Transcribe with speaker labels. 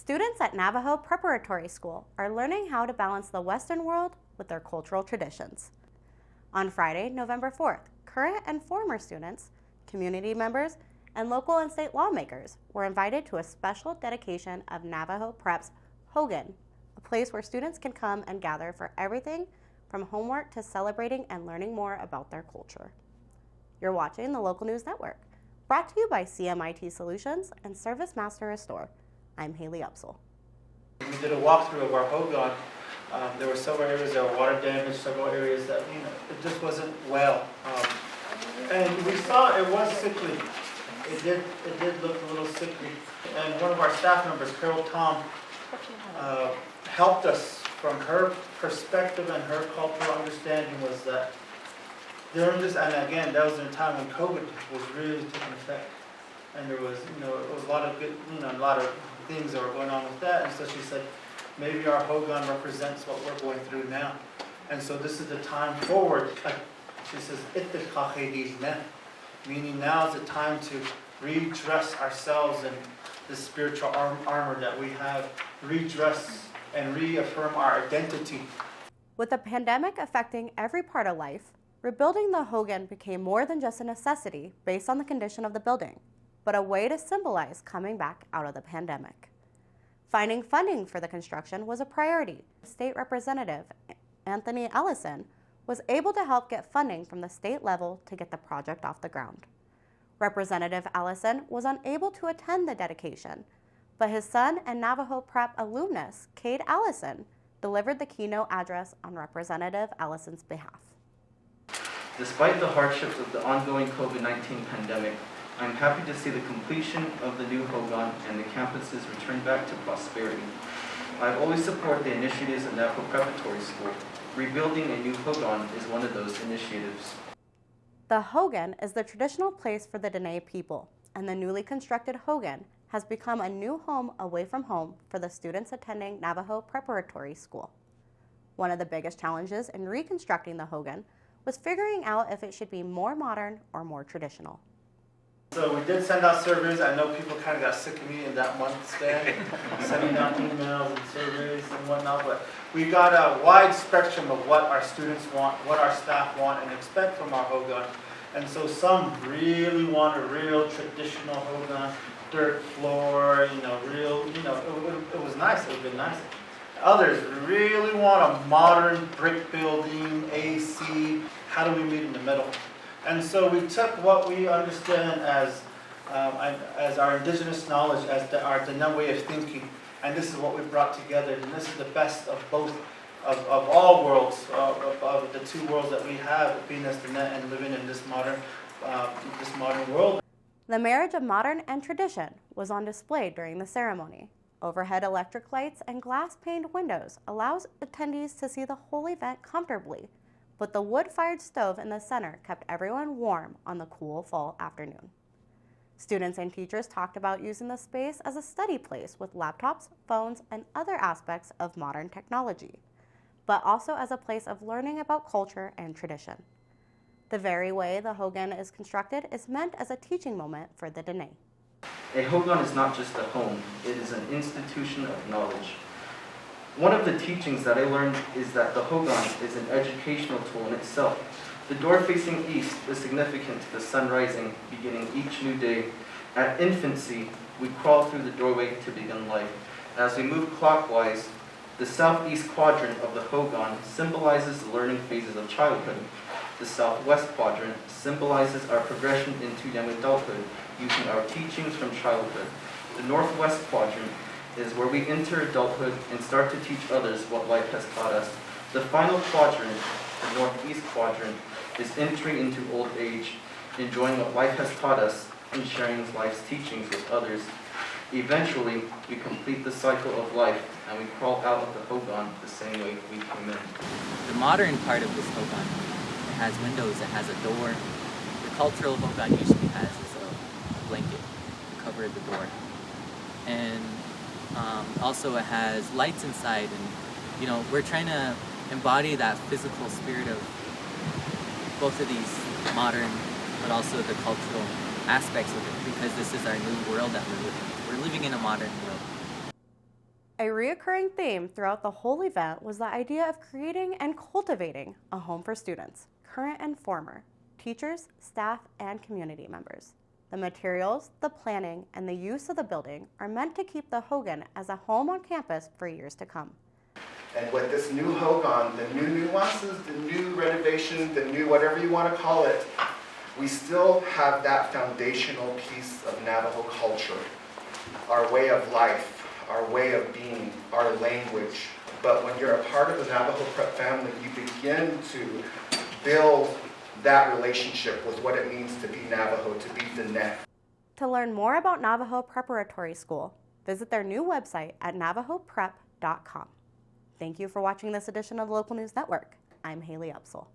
Speaker 1: Students at Navajo Preparatory School are learning how to balance the Western world with their cultural traditions. On Friday, November 4th, current and former students, community members, and local and state lawmakers were invited to a special dedication of Navajo Prep's Hogan, a place where students can come and gather for everything from homework to celebrating and learning more about their culture. You're watching the Local News Network, brought to you by CMIT Solutions and Service Master Restore. I'm Haley Upsall.
Speaker 2: We did a walkthrough of our hogan. There were several areas that were water damaged, several areas that, it just wasn't well. And we saw it was sickly. It did look a little sickly. And one of our staff members, Carol Tom, helped us from her perspective and her cultural understanding was that during this, and again, that was in a time when COVID was really taking effect. And there was, it was a lot of good, a lot of things that were going on with that. And so she said, maybe our hogan represents what we're going through now. And so this is the time forward. She says, meaning now is the time to redress ourselves in the spiritual armor that we have, redress and reaffirm our identity.
Speaker 1: With the pandemic affecting every part of life, rebuilding the hogan became more than just a necessity based on the condition of the building, but a way to symbolize coming back out of the pandemic. Finding funding for the construction was a priority. State Representative Anthony Ellison was able to help get funding from the state level to get the project off the ground. Representative Ellison was unable to attend the dedication, but his son and Navajo Prep alumnus, Cade Allison, delivered the keynote address on Representative Ellison's behalf.
Speaker 3: Despite the hardships of the ongoing COVID-19 pandemic, I'm happy to see the completion of the new hogan and the campuses return back to prosperity. I've always supported the initiatives of Navajo Preparatory School. Rebuilding a new hogan is one of those initiatives.
Speaker 1: The hogan is the traditional place for the Dene people, and the newly constructed hogan has become a new home away from home for the students attending Navajo Preparatory School. One of the biggest challenges in reconstructing the hogan was figuring out if it should be more modern or more traditional.
Speaker 2: So we did send out surveys. I know people kind of got sick of me in that month span, sending out emails and surveys and whatnot, but we got a wide spectrum of what our students want, what our staff want and expect from our hogan. And so some really want a real traditional hogan, dirt floor, real, it was nice, it would have been nice. Others really want a modern brick building, AC. How do we meet in the middle? And so we took what we understand as our indigenous knowledge, as our Dene way of thinking, and this is what we brought together. And this is the best of both, of all worlds, of the two worlds that we have, being as Dene and living in this modern world.
Speaker 1: The marriage of modern and tradition was on display during the ceremony. Overhead electric lights and glass-paned windows allows attendees to see the whole event comfortably, but the wood-fired stove in the center kept everyone warm on the cool fall afternoon. Students and teachers talked about using the space as a study place with laptops, phones, and other aspects of modern technology, but also as a place of learning about culture and tradition. The very way the hogan is constructed is meant as a teaching moment for the Dene.
Speaker 3: A hogan is not just a home, it is an institution of knowledge. One of the teachings that I learned is that the hogan is an educational tool in itself. The door facing east is significant to the sun rising, beginning each new day. At infancy, we crawl through the doorway to begin life. As we move clockwise, the southeast quadrant of the hogan symbolizes the learning phases of childhood. The southwest quadrant symbolizes our progression into young adulthood, using our teachings from childhood. The northwest quadrant is where we enter adulthood and start to teach others what life has taught us. The final quadrant, the northeast quadrant, is entering into old age, enjoying what life has taught us and sharing life's teachings with others. Eventually, we complete the cycle of life and we crawl out of the hogan the same way we came in.
Speaker 4: The modern part of this hogan, it has windows, it has a door. The cultural hogan usually has is a blanket to cover the door. And also it has lights inside, and we're trying to embody that physical spirit of both of these modern but also the cultural aspects of it, because this is our new world that we're living in. We're living in a modern world.
Speaker 1: A reoccurring theme throughout the whole event was the idea of creating and cultivating a home for students, current and former, teachers, staff, and community members. The materials, the planning, and the use of the building are meant to keep the Hogan as a home on campus for years to come.
Speaker 5: And with this new Hogan, the new nuances, the new renovation, the new whatever you want to call it, we still have that foundational piece of Navajo culture, our way of life, our way of being, our language. But when you're a part of the Navajo Prep family, you begin to build that relationship with what it means to be Navajo, to be Diné.
Speaker 1: To learn more about Navajo Preparatory School, visit their new website at navajoprep.com. Thank you for watching this edition of the Local News Network. I'm Haley Upsall.